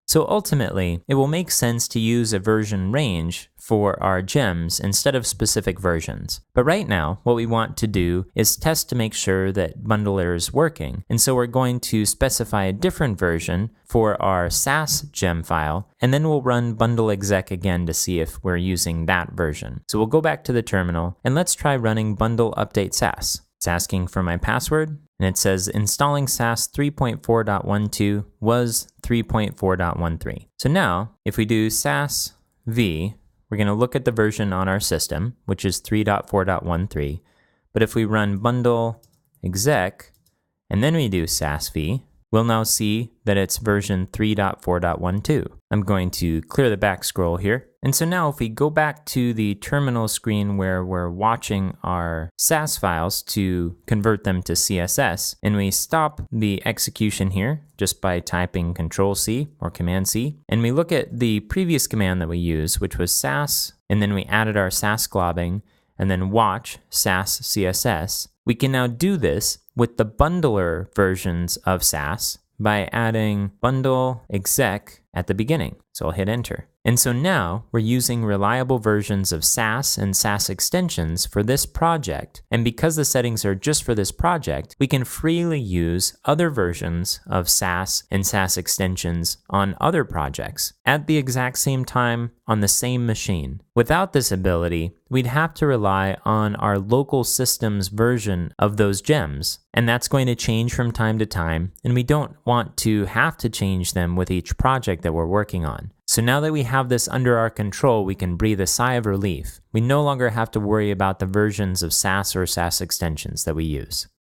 So ultimately, it will make sense to use a version range for our gems instead of specific versions. But right now, what we want to do is test to make sure that bundler is working. And so we're going to specify a different version for our sass gem file, and then we'll run bundle exec again to see if we're using that version. So we'll go back to the terminal, and let's try running bundle update sass. It's asking for my password, and it says installing sass 3.4.12 was 3.4.13. So now, if we do sass v, we're going to look at the version on our system, which is 3.4.13. But if we run bundle exec, and then we do sass v, we'll now see that it's version 3.4.12. I'm going to clear the back scroll here. And so now if we go back to the terminal screen where we're watching our sass files to convert them to CSS, and we stop the execution here just by typing Control-C or Command-C, and we look at the previous command that we used, which was sass, and then we added our sass globbing, and then watch sass CSS, we can now do this with the bundler versions of sass by adding bundle exec at the beginning. So I'll hit enter. And so now we're using reliable versions of sass and sass extensions for this project. And because the settings are just for this project, we can freely use other versions of sass and sass extensions on other projects at the exact same time on the same machine. Without this ability, we'd have to rely on our local system's version of those gems. And that's going to change from time to time, and we don't want to have to change them with each project that we're working on. So now that we have this under our control, we can breathe a sigh of relief. We no longer have to worry about the versions of sass or sass extensions that we use.